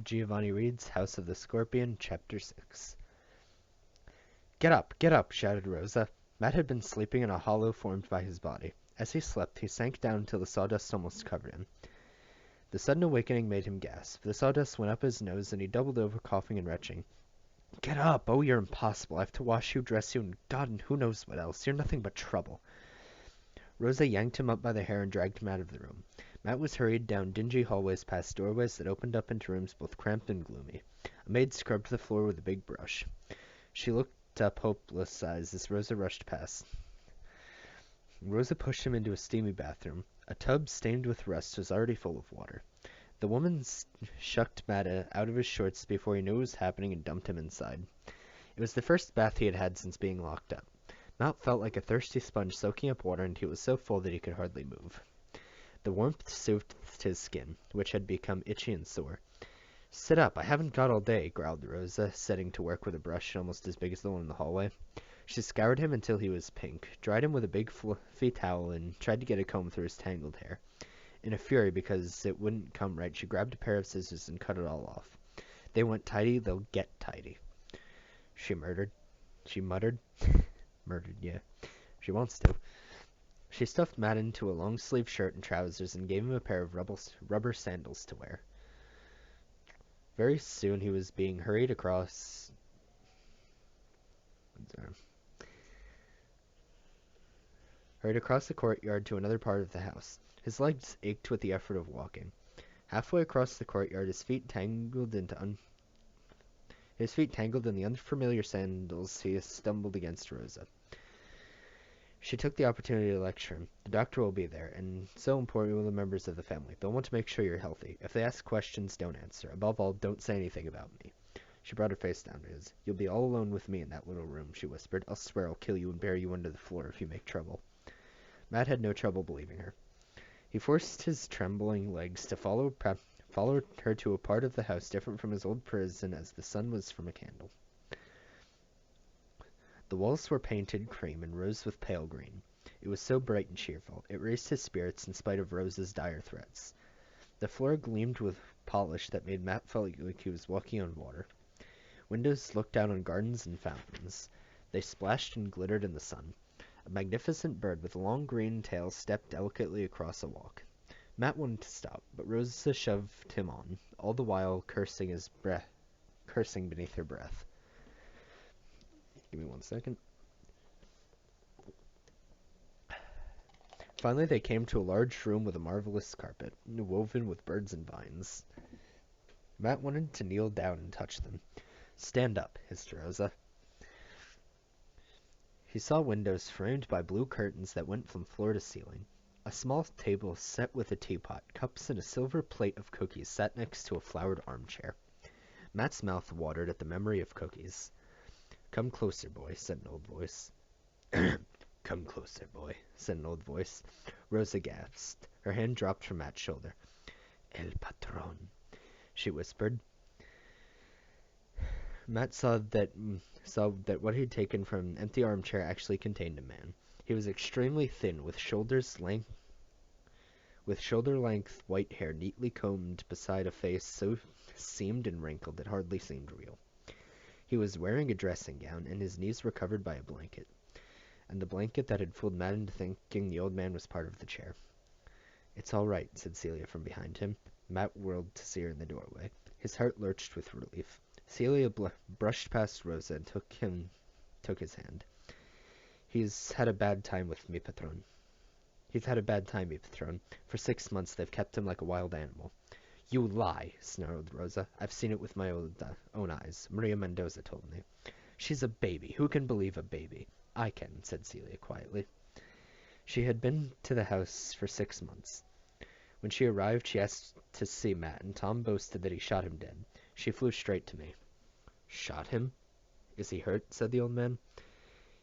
Giovanni reads House of the Scorpion, Chapter 6. Get up, shouted Rosa. Matt had been sleeping in a hollow formed by his body. As he slept, he sank down until the sawdust almost covered him. The sudden awakening made him gasp. The sawdust went up his nose, and he doubled over, coughing and retching. Get up! Oh, you're impossible. I have to wash you, dress you, and God and who knows what else. You're nothing but trouble. Rosa yanked him up by the hair and dragged him out of the room. Matt was hurried down dingy hallways past doorways that opened up into rooms both cramped and gloomy. A maid scrubbed the floor with a big brush. She looked up hopeless eyes as Rosa rushed past. Rosa pushed him into a steamy bathroom. A tub stained with rust was already full of water. The woman shucked Matt out of his shorts before he knew what was happening and dumped him inside. It was the first bath he had had since being locked up. Matt felt like a thirsty sponge soaking up water, and he was so full that he could hardly move. The warmth soothed his skin, which had become itchy and sore. Sit up, I haven't got all day, growled Rosa, setting to work with a brush almost as big as the one in the hallway. She scoured him until he was pink, dried him with a big fluffy towel, and tried to get a comb through his tangled hair. In a fury because it wouldn't come right, she grabbed a pair of scissors and cut it all off. They went tidy, they'll get tidy. She muttered. Murdered, yeah. She wants to. She stuffed Matt into a long-sleeved shirt and trousers and gave him a pair of rubber sandals to wear. Very soon he was being hurried across the courtyard to another part of the house. His legs ached with the effort of walking. Halfway across the courtyard, his feet tangled in the unfamiliar sandals. He stumbled against Rosa. She took the opportunity to lecture him. The doctor will be there, and so important will the members of the family. They'll want to make sure you're healthy. If they ask questions, don't answer. Above all, don't say anything about me. She brought her face down to his. You'll be all alone with me in that little room, she whispered. I'll swear I'll kill you and bury you under the floor if you make trouble. Matt had no trouble believing her. He forced his trembling legs to follow her to a part of the house different from his old prison as the sun was from a candle. The walls were painted cream and rose with pale green. It was so bright and cheerful. It raised his spirits in spite of Rosa's dire threats. The floor gleamed with polish that made Matt feel like he was walking on water. Windows looked out on gardens and fountains. They splashed and glittered in the sun. A magnificent bird with a long green tail stepped delicately across a walk. Matt wanted to stop, but Rosa shoved him on, all the while cursing beneath her breath. Give me 1 second. Finally, they came to a large room with a marvelous carpet, woven with birds and vines. Matt wanted to kneel down and touch them. Stand up, hissed Rosa. He saw windows framed by blue curtains that went from floor to ceiling. A small table set with a teapot, cups, and a silver plate of cookies sat next to a flowered armchair. Matt's mouth watered at the memory of cookies. Come closer, boy, said an old voice. Come closer, boy, said an old voice. Rosa gasped. Her hand dropped from Matt's shoulder. El patron, she whispered. Matt saw that what he had taken from an empty armchair actually contained a man. He was extremely thin, with shoulder-length white hair neatly combed beside a face so seamed and wrinkled it hardly seemed real. He was wearing a dressing gown, and his knees were covered by a blanket, and the blanket that had fooled Matt into thinking the old man was part of the chair. It's all right, said Celia from behind him. Matt whirled to see her in the doorway. His heart lurched with relief. Celia brushed past Rosa and took his hand. He's had a bad time, mi patron. For 6 months they've kept him like a wild animal. You lie, snarled Rosa. I've seen it with my own eyes. Maria Mendoza told me. She's a baby. Who can believe a baby? I can, said Celia quietly. She had been to the house for 6 months. When she arrived, she asked to see Matt, and Tom boasted that he shot him dead. She flew straight to me. Shot him? Is he hurt? Said the old man.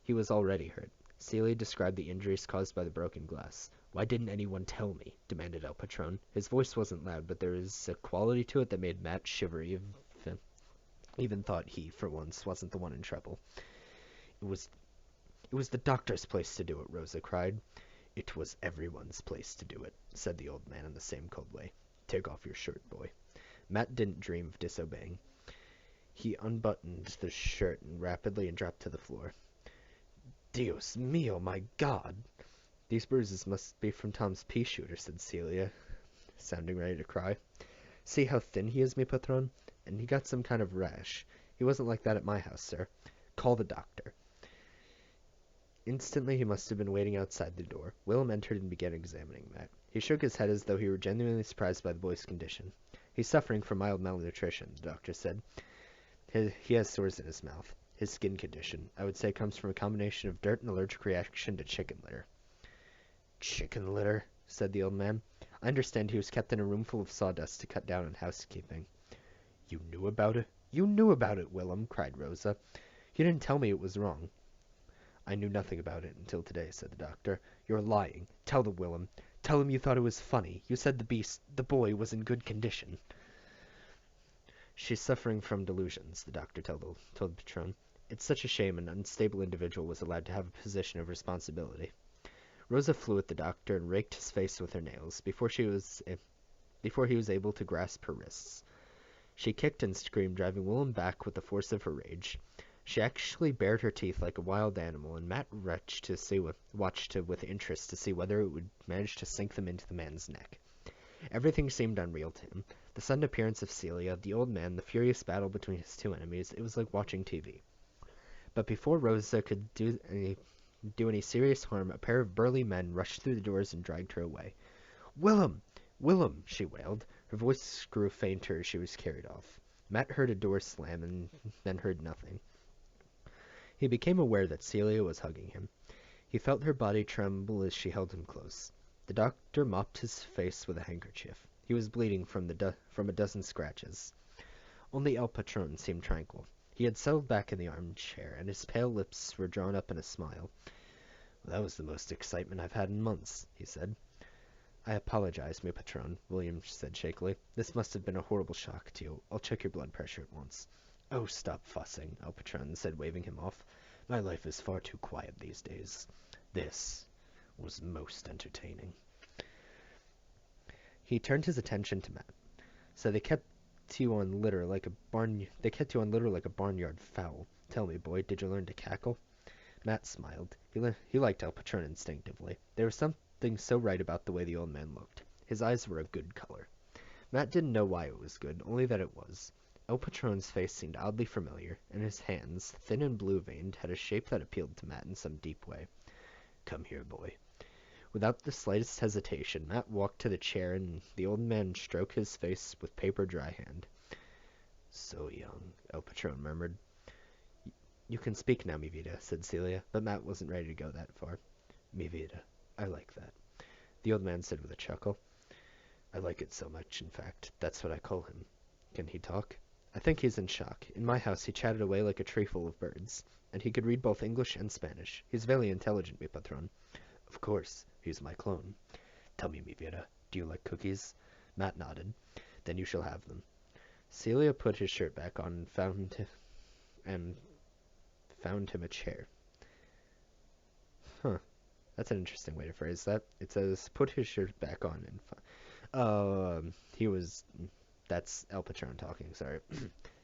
He was already hurt. Celia described the injuries caused by the broken glass. Why didn't anyone tell me? Demanded El Patron. His voice wasn't loud, but there was a quality to it that made Matt shiver, even thought he, for once, wasn't the one in trouble. It was the doctor's place to do it, Rosa cried. It was everyone's place to do it, said the old man in the same cold way. Take off your shirt, boy. Matt didn't dream of disobeying. He unbuttoned the shirt and rapidly and dropped to the floor. Dios mio, my God! These bruises must be from Tom's pea-shooter, said Celia, sounding ready to cry. See how thin he is, mi patron? And he got some kind of rash. He wasn't like that at my house, sir. Call the doctor. Instantly he must have been waiting outside the door. Willem entered and began examining Matt. He shook his head as though he were genuinely surprised by the boy's condition. He's suffering from mild malnutrition, the doctor said. He has sores in his mouth. His skin condition, I would say, comes from a combination of dirt and allergic reaction to chicken litter. Chicken litter, said the old man. I understand he was kept in a room full of sawdust to cut down on housekeeping. You knew about it? You knew about it, Willem, cried Rosa. You didn't tell me it was wrong. I knew nothing about it until today, said the doctor. You're lying. Tell them, Willem. Tell him you thought it was funny. You said the boy was in good condition. She's suffering from delusions, the doctor told the patron. It's such a shame an unstable individual was allowed to have a position of responsibility. Rosa flew at the doctor and raked his face with her nails before he was able to grasp her wrists. She kicked and screamed, driving Willem back with the force of her rage. She actually bared her teeth like a wild animal, and Matt watched with interest to see whether it would manage to sink them into the man's neck. Everything seemed unreal to him. The sudden appearance of Celia, the old man, the furious battle between his two enemies. It was like watching TV. But before Rosa could do any serious harm, a pair of burly men rushed through the doors and dragged her away. Willem! Willem! She wailed. Her voice grew fainter as she was carried off. Matt heard a door slam and then heard nothing. He became aware that Celia was hugging him. He felt her body tremble as she held him close. The doctor mopped his face with a handkerchief. He was bleeding from a dozen scratches. Only El Patron seemed tranquil. He had settled back in the armchair, and his pale lips were drawn up in a smile. That was the most excitement I've had in months, he said. I apologize, mi patron, William said shakily. This must have been a horrible shock to you. I'll check your blood pressure at once. Oh, stop fussing, El Patron said, waving him off. My life is far too quiet these days. This was most entertaining. He turned his attention to Matt. So they kept you on litter like a barnyard fowl. Tell me, boy, did you learn to cackle? Matt smiled. He liked El Patron instinctively. There was something so right about the way the old man looked. His eyes were a good color. Matt didn't know why it was good, only that it was. El Patron's face seemed oddly familiar, and his hands, thin and blue-veined, had a shape that appealed to Matt in some deep way. Come here, boy. Without the slightest hesitation, Matt walked to the chair, and the old man stroked his face with paper-dry hand. So young, El Patron murmured. You can speak now, mi vida, said Celia, but Matt wasn't ready to go that far. Mi vida, I like that, the old man said with a chuckle. I like it so much, in fact, that's what I call him. Can he talk? I think he's in shock. In my house he chatted away like a tree full of birds, and he could read both English and Spanish. He's very intelligent, mi patron. Of course, he's my clone. Tell me, mi vida, do you like cookies? Matt nodded. Then you shall have them. Celia put his shirt back on and found him a chair. Huh. That's an interesting way to phrase that. It says, put his shirt back on and that's El Patron talking, sorry.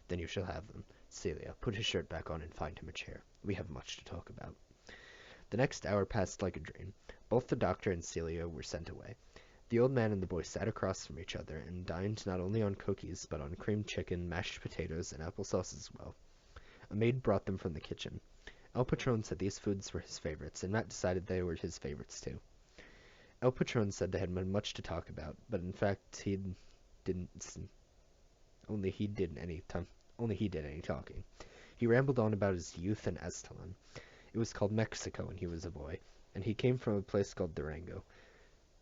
Then you shall have them. Celia, put his shirt back on and find him a chair. We have much to talk about. The next hour passed like a dream. Both the doctor and Celia were sent away. The old man and the boy sat across from each other and dined not only on cookies, but on creamed chicken, mashed potatoes, and applesauce as well. A maid brought them from the kitchen. El Patron said these foods were his favorites, and Matt decided they were his favorites too. El Patron said they had much to talk about, but in fact only he did any talking. He rambled on about his youth in Aztlan. It was called Mexico when he was a boy, and he came from a place called Durango.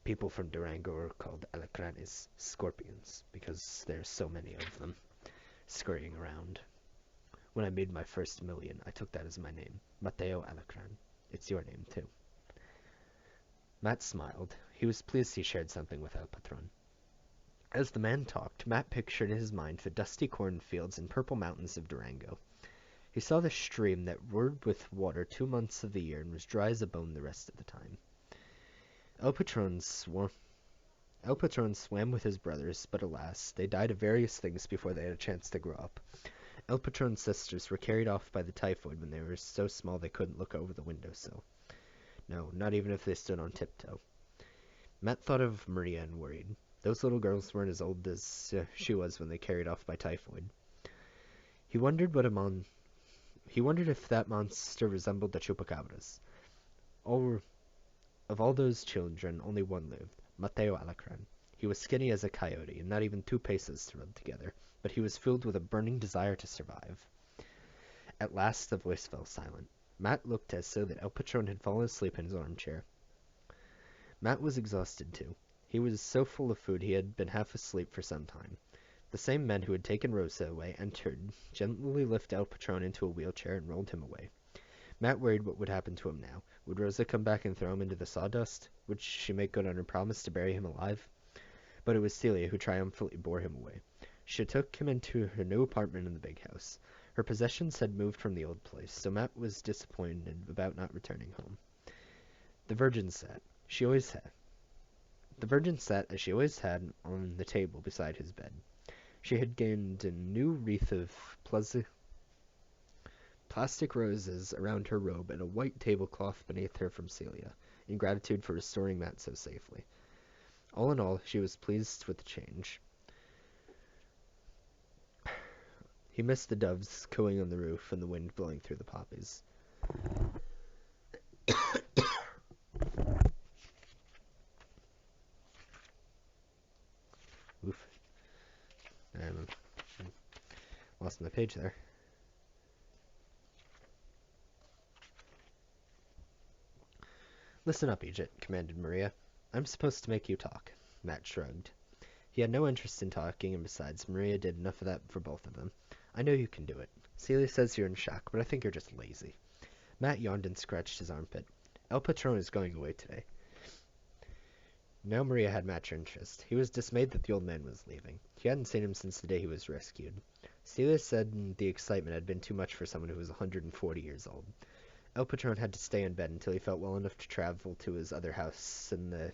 People from Durango are called alacranes, scorpions, because there are so many of them scurrying around. When I made my first million, I took that as my name, Mateo Alacran. It's your name, too. Matt smiled. He was pleased he shared something with El Patron. As the man talked, Matt pictured in his mind the dusty cornfields and purple mountains of Durango. He saw the stream that roared with water 2 months of the year and was dry as a bone the rest of the time. El Patron El Patron swam with his brothers, but alas, they died of various things before they had a chance to grow up. El Patron's sisters were carried off by the typhoid when they were so small they couldn't look over the windowsill. No, not even if they stood on tiptoe. Matt thought of Maria and worried. Those little girls weren't as old as she was when they carried off by typhoid. He wondered he wondered if that monster resembled the chupacabras. All of all those children, only one lived, Mateo Alacran. He was skinny as a coyote, and not even 2 paces to rub together, but he was filled with a burning desire to survive. At last the voice fell silent. Matt looked as though that El Patron had fallen asleep in his armchair. Matt was exhausted too. He was so full of food he had been half asleep for some time. The same men who had taken Rosa away entered, gently lifted El Patron into a wheelchair, and rolled him away. Matt worried what would happen to him now. Would Rosa come back and throw him into the sawdust? Would she make good on her promise to bury him alive? But it was Celia who triumphantly bore him away. She took him into her new apartment in the big house. Her possessions had moved from the old place, so Matt was disappointed about not returning home. The Virgin sat. She always had. The Virgin sat, as she always had, on the table beside his bed. She had gained a new wreath of plastic roses around her robe and a white tablecloth beneath her from Celia, in gratitude for restoring Matt so safely. All in all, she was pleased with the change. He missed the doves cooing on the roof and the wind blowing through the poppies. Oof. I lost my page there. Listen up, Egypt, commanded Maria. I'm supposed to make you talk. Matt shrugged. He had no interest in talking, and besides, Maria did enough of that for both of them. I know you can do it. Celia says you're in shock, but I think you're just lazy. Matt yawned and scratched his armpit. El Patron is going away today. Now Maria had Matt's interest. He was dismayed that the old man was leaving. He hadn't seen him since the day he was rescued. Celia said the excitement had been too much for someone who was 140 years old. El Patron had to stay in bed until he felt well enough to travel to his other house in the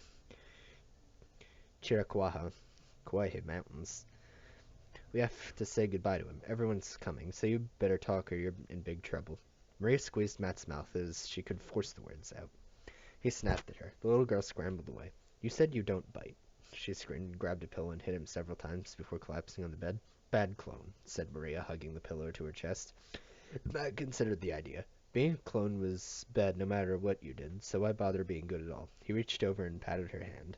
Chiricahua Mountains. We have to say goodbye to him. Everyone's coming, so you better talk or you're in big trouble. Maria squeezed Matt's mouth as she could force the words out. He snapped at her. The little girl scrambled away. You said you don't bite. She screamed, grabbed a pillow, and hit him several times before collapsing on the bed. Bad clone, said Maria, hugging the pillow to her chest. Matt considered the idea. Being a clone was bad no matter what you did, so why bother being good at all? He reached over and patted her hand.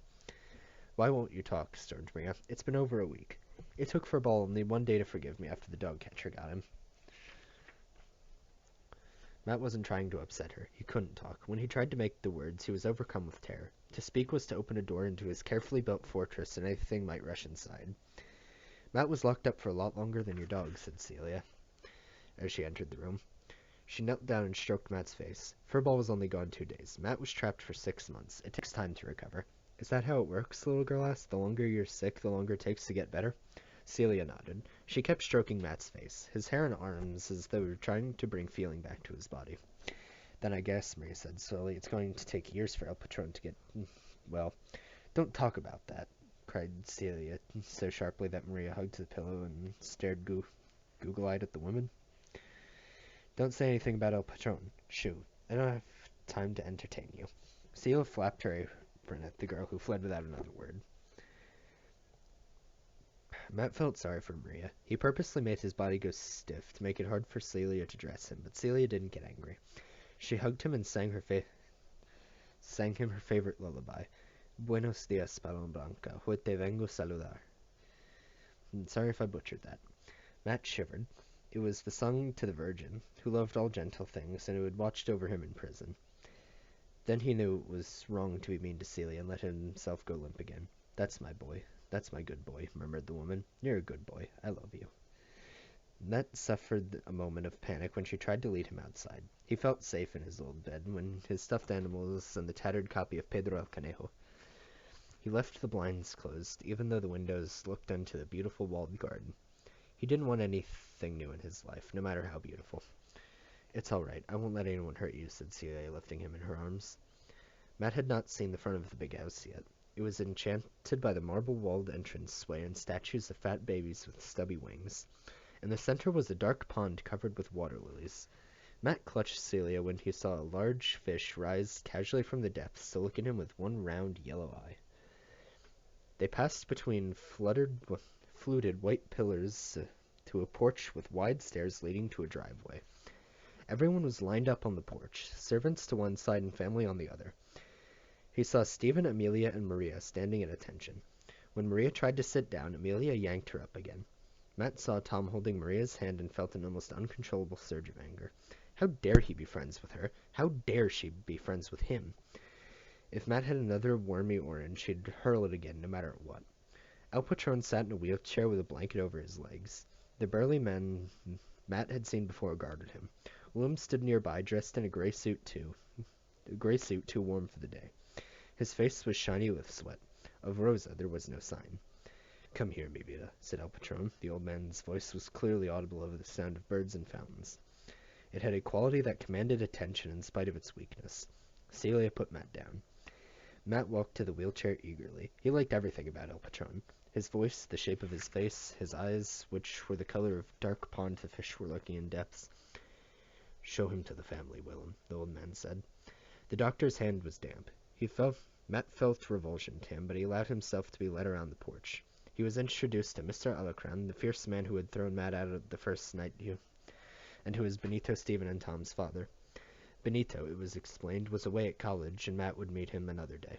Why won't you talk? Stormed Maria. It's been over a week. It took Furball only one day to forgive me after the dog catcher got him. Matt wasn't trying to upset her. He couldn't talk. When he tried to make the words, he was overcome with terror. To speak was to open a door into his carefully built fortress, and anything might rush inside. Matt was locked up for a lot longer than your dog, said Celia, as she entered the room. She knelt down and stroked Matt's face. Furball was only gone 2 days. Matt was trapped for 6 months. It takes time to recover. Is that how it works? The little girl asked. The longer you're sick, the longer it takes to get better? Celia nodded. She kept stroking Matt's face, his hair and arms, as though trying to bring feeling back to his body. Then I guess, Maria said slowly, it's going to take years for El Patron to get... Well, don't talk about that, cried Celia, so sharply that Maria hugged the pillow and stared Google-eyed at the woman. Don't say anything about El Patron. Shoo. I don't have time to entertain you. Celia flapped her apron at the girl, who fled without another word. Matt felt sorry for Maria. He purposely made his body go stiff to make it hard for Celia to dress him, but Celia didn't get angry. She hugged him and sang him her favorite lullaby. Buenos dias, Paloma Blanca. Hoy te vengo saludar. Sorry if I butchered that. Matt shivered. It was the song to the Virgin, who loved all gentle things, and who had watched over him in prison. Then he knew it was wrong to be mean to Celia and let himself go limp again. That's my boy. That's my good boy, murmured the woman. You're a good boy. I love you. Matt suffered a moment of panic when she tried to lead him outside. He felt safe in his old bed, when his stuffed animals and the tattered copy of Pedro el Conejo. He left the blinds closed, even though the windows looked onto the beautiful walled garden. He didn't want anything new in his life, no matter how beautiful. It's all right. I won't let anyone hurt you, said Celia, lifting him in her arms. Matt had not seen the front of the big house yet. It was enchanted by the marble-walled entranceway and statues of fat babies with stubby wings. In the center was a dark pond covered with water lilies. Matt clutched Celia when he saw a large fish rise casually from the depths to look at him with one round yellow eye. They passed between fluted white pillars to a porch with wide stairs leading to a driveway. Everyone was lined up on the porch, servants to one side and family on the other. He saw Stephen, Amelia, and Maria standing at attention. When Maria tried to sit down, Amelia yanked her up again. Matt saw Tom holding Maria's hand and felt an almost uncontrollable surge of anger. How dare he be friends with her? How dare she be friends with him? If Matt had another wormy orange, he'd hurl it again, no matter what. El Patron sat in a wheelchair with a blanket over his legs. The burly men Matt had seen before guarded him. Willem stood nearby, dressed in a gray suit too warm for the day. His face was shiny with sweat. Of Rosa there was no sign. "Come here, mi vida," said El Patron. The old man's voice was clearly audible over the sound of birds and fountains. It had a quality that commanded attention in spite of its weakness. Celia put Matt down. Matt walked to the wheelchair eagerly. He liked everything about El Patron. His voice, the shape of his face, his eyes, which were the color of dark pond the fish were lurking in depths. "Show him to the family, Willem," the old man said. The doctor's hand was damp. Matt felt revulsion to him, but he allowed himself to be led around the porch. He was introduced to Mr. Alacran, the fierce man who had thrown Matt out of the first night, and who was Benito, Stephen, and Tom's father. Benito, it was explained, was away at college, and Matt would meet him another day.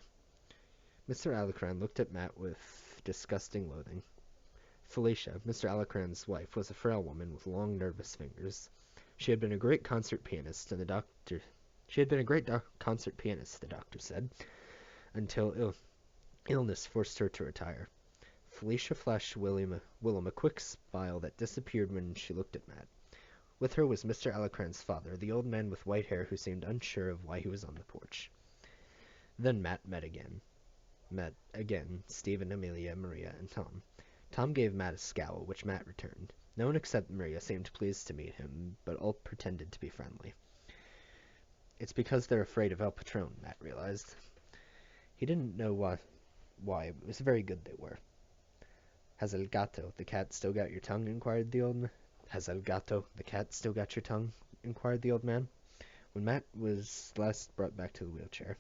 Mr. Alacran looked at Matt with disgusting loathing. Felicia, Mr. Alacran's wife, was a frail woman with long, nervous fingers. She had been a great concert pianist, the doctor said, until illness forced her to retire. Felicia flashed Willem a quick smile that disappeared when she looked at Matt. With her was Mr. Alacran's father, the old man with white hair who seemed unsure of why he was on the porch. Then Matt met again, Stephen, Amelia, Maria, and Tom. Tom gave Matt a scowl, which Matt returned. No one except Maria seemed pleased to meet him, but all pretended to be friendly. It's because they're afraid of El Patron, Matt realized. He didn't know why, but it was very good they were. "Has el gato, the cat, still got your tongue?" inquired the old man. "Has el gato, the cat, still got your tongue?" inquired the old man. When Matt was last brought back to the wheelchair,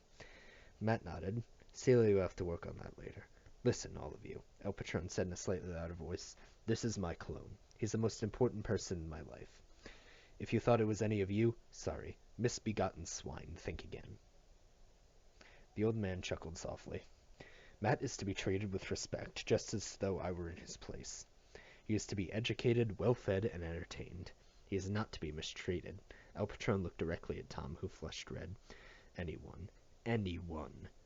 Matt nodded. "Celia will have to work on that later. Listen, all of you," El Patron said in a slightly louder voice. "This is my clone. He's the most important person in my life. If you thought it was any of you, sorry. Misbegotten swine, think again." The old man chuckled softly. "Matt is to be treated with respect, just as though I were in his place. He is to be educated, well-fed, and entertained. He is not to be mistreated." El Patron looked directly at Tom, who flushed red. Anyone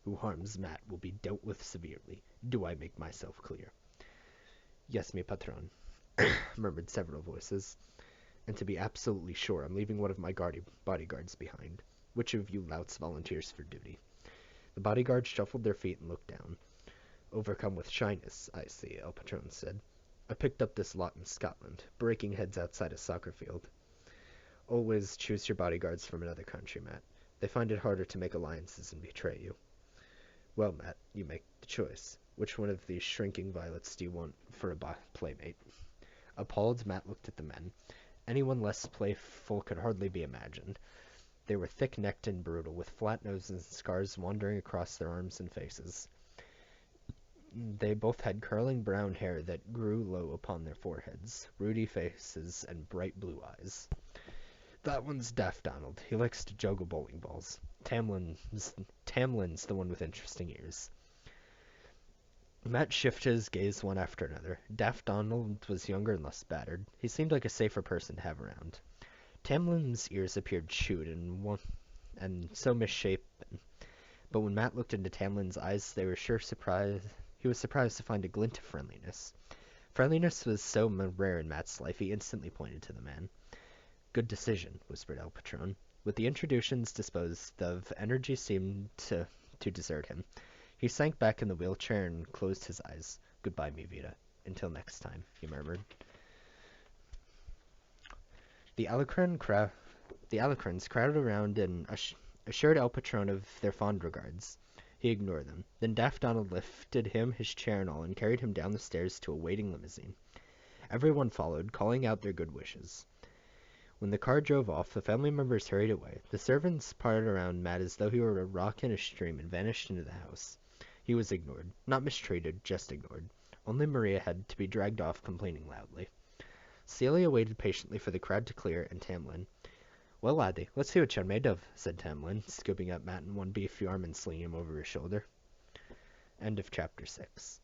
who harms Matt will be dealt with severely. Do I make myself clear?" "Yes, mi patron," murmured several voices. "And to be absolutely sure, I'm leaving one of my bodyguards behind. Which of you louts volunteers for duty?" The bodyguards shuffled their feet and looked down. "Overcome with shyness, I see," El Patron said. "I picked up this lot in Scotland, breaking heads outside a soccer field." "Always choose your bodyguards from another country, Matt. They find it harder to make alliances and betray you." "Well, Matt, you make the choice. Which one of these shrinking violets do you want for a playmate?" Appalled, Matt looked at the men. Anyone less playful could hardly be imagined. They were thick-necked and brutal, with flat noses and scars wandering across their arms and faces. They both had curling brown hair that grew low upon their foreheads, ruddy faces, and bright blue eyes. "That one's Daft Donald. He likes to juggle bowling balls. Tamlin's the one with interesting ears." Matt shifted his gaze one after another. Daft Donald was younger and less battered. He seemed like a safer person to have around. Tamlin's ears appeared chewed and so misshapen, but when Matt looked into Tamlin's eyes, he was surprised to find a glint of friendliness. Friendliness was so rare in Matt's life, he instantly pointed to the man. "Good decision," whispered El Patron. With the introductions disposed of, energy seemed to desert him. He sank back in the wheelchair and closed his eyes. "Goodbye, mi vida. Until next time," he murmured. The Alacrans crowded around and assured El Patron of their fond regards. He ignored them. Then Daft Donald lifted him, his chair and all, and carried him down the stairs to a waiting limousine. Everyone followed, calling out their good wishes. When the car drove off, the family members hurried away. The servants parted around Matt as though he were a rock in a stream and vanished into the house. He was ignored. Not mistreated, just ignored. Only Maria had to be dragged off, complaining loudly. Celia waited patiently for the crowd to clear, and Tamlin. "Well, laddie, let's see what you're made of," said Tamlin, scooping up Matt in one beefy arm and slinging him over his shoulder. End of chapter 6.